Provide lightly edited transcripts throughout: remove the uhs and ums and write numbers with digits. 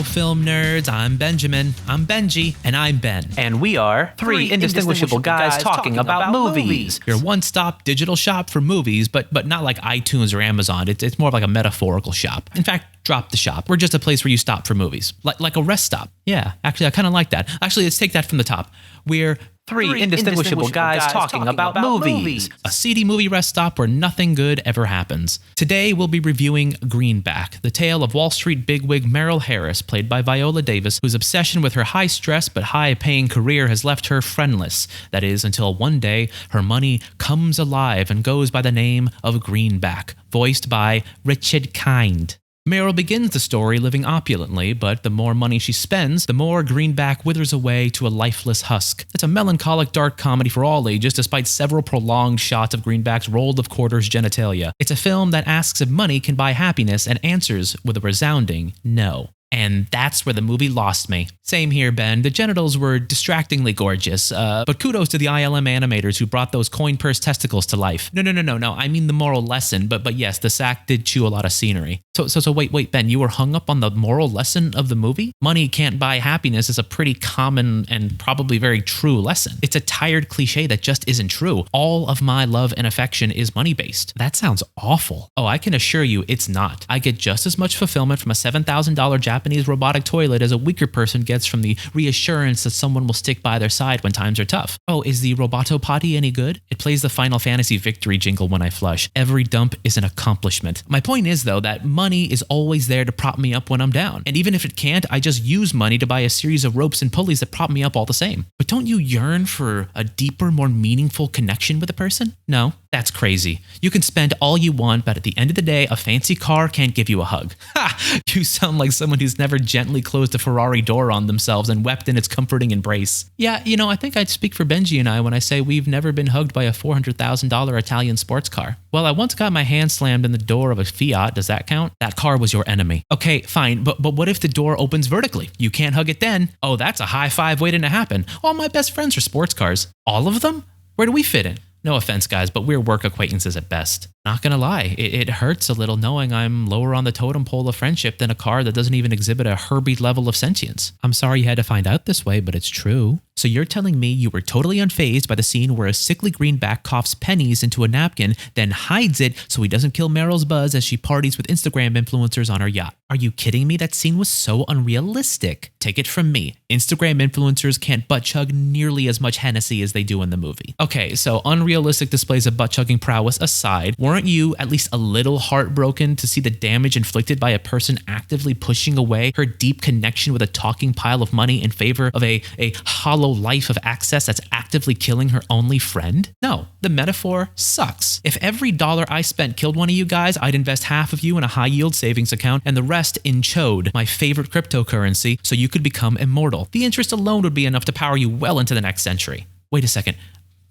Hello, film nerds. I'm Benjamin. I'm Benji. And I'm Ben. And we are three indistinguishable guys talking about movies. Your one-stop digital shop for movies, but not like iTunes or Amazon. It's more of like a metaphorical shop. In fact, drop the shop. We're just a place where you stop for movies. Like a rest stop. Yeah, actually, I kind of like that. Actually, let's take that from the top. We're Three indistinguishable guys talking about movies. A seedy movie rest stop where nothing good ever happens. Today, we'll be reviewing Greenback, the tale of Wall Street bigwig Meryl Harris, played by Viola Davis, whose obsession with her high-stress but high-paying career has left her friendless. That is, until one day, her money comes alive and goes by the name of Greenback, voiced by Richard Kind. Meryl begins the story living opulently, but the more money she spends, the more Greenback withers away to a lifeless husk. It's a melancholic dark comedy for all ages, despite several prolonged shots of Greenback's rolled of quarters genitalia. It's a film that asks if money can buy happiness and answers with a resounding no. And that's where the movie lost me. Same here, Ben. The genitals were distractingly gorgeous, but kudos to the ILM animators who brought those coin purse testicles to life. No. I mean the moral lesson, but yes, the sack did chew a lot of scenery. So wait, Ben, you were hung up on the moral lesson of the movie? Money can't buy happiness is a pretty common and probably very true lesson. It's a tired cliche that just isn't true. All of my love and affection is money-based. That sounds awful. Oh, I can assure you it's not. I get just as much fulfillment from a $7,000 Japanese robotic toilet as a weaker person gets from the reassurance that someone will stick by their side when times are tough. Oh, is the Roboto Potty any good? It plays the Final Fantasy victory jingle when I flush. Every dump is an accomplishment. My point is, though, that money is always there to prop me up when I'm down. And even if it can't, I just use money to buy a series of ropes and pulleys that prop me up all the same. But don't you yearn for a deeper, more meaningful connection with a person? No, that's crazy. You can spend all you want, but at the end of the day, a fancy car can't give you a hug. Ha! You sound like someone who's never gently closed a Ferrari door on themselves and wept in its comforting embrace. Yeah, I think I'd speak for Benji and I when I say we've never been hugged by a $400,000 Italian sports car. Well, I once got my hand slammed in the door of a Fiat. Does that count? That car was your enemy. Okay, fine, but what if the door opens vertically? You can't hug it then. Oh, that's a high five waiting to happen. All my best friends are sports cars. All of them? Where do we fit in? No offense, guys, but we're work acquaintances at best. Not gonna lie, it hurts a little knowing I'm lower on the totem pole of friendship than a car that doesn't even exhibit a Herbie level of sentience. I'm sorry you had to find out this way, but it's true. So you're telling me you were totally unfazed by the scene where a sickly Greenback coughs pennies into a napkin, then hides it so he doesn't kill Meryl's buzz as she parties with Instagram influencers on her yacht. Are you kidding me? That scene was so unrealistic. Take it from me. Instagram influencers can't butt chug nearly as much Hennessy as they do in the movie. Okay, so unrealistic displays of butt chugging prowess aside, weren't you at least a little heartbroken to see the damage inflicted by a person actively pushing away her deep connection with a talking pile of money in favor of a hollow life of access that's actively killing her only friend? No, the metaphor sucks. If every dollar I spent killed one of you guys, I'd invest half of you in a high-yield savings account and the rest in Chode, my favorite cryptocurrency, so you could become immortal. The interest alone would be enough to power you well into the next century. Wait a second.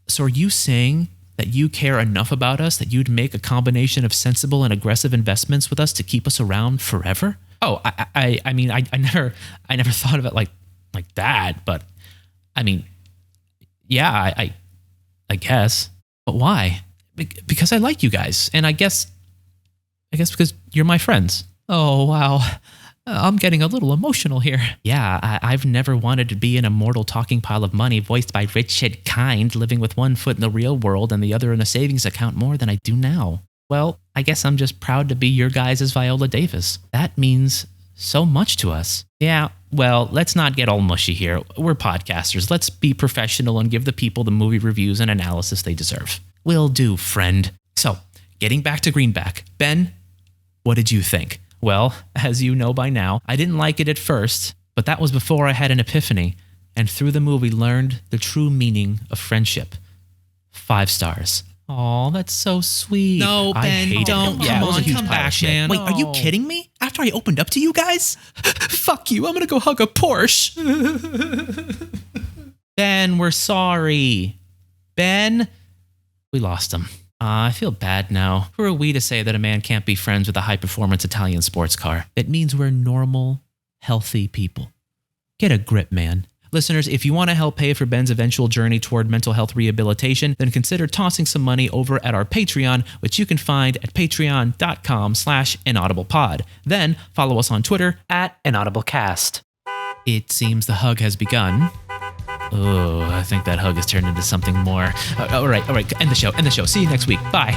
So are you saying that you care enough about us that you'd make a combination of sensible and aggressive investments with us to keep us around forever? Oh, I mean, I never thought of it like that, but I mean, yeah, I guess. But why? Because I like you guys, and I guess because you're my friends. Oh, wow. I'm getting a little emotional here. Yeah, I've never wanted to be an immortal talking pile of money voiced by Richard Kind, living with one foot in the real world and the other in a savings account more than I do now. Well, I guess I'm just proud to be your guys' Viola Davis. That means so much to us. Yeah, well, let's not get all mushy here. We're podcasters. Let's be professional and give the people the movie reviews and analysis they deserve. Will do, friend. So, getting back to Greenback. Ben, what did you think? Well, as you know by now, I didn't like it at first, but that was before I had an epiphany, and through the movie learned the true meaning of friendship. 5 stars. Aw, that's so sweet. No, Ben, don't. Yeah, Come on, come back, man. Wait, are you kidding me? After I opened up to you guys? Fuck you, I'm gonna go hug a Porsche. Ben, we're sorry. Ben? We lost him. I feel bad now. Who are we to say that a man can't be friends with a high-performance Italian sports car? It means we're normal, healthy people. Get a grip, man. Listeners, if you want to help pay for Ben's eventual journey toward mental health rehabilitation, then consider tossing some money over at our Patreon, which you can find at patreon.com/inaudiblepod. Then follow us on Twitter at inaudiblecast. It seems the hug has begun. Oh, I think that hug has turned into something more. All right. End the show. See you next week. Bye.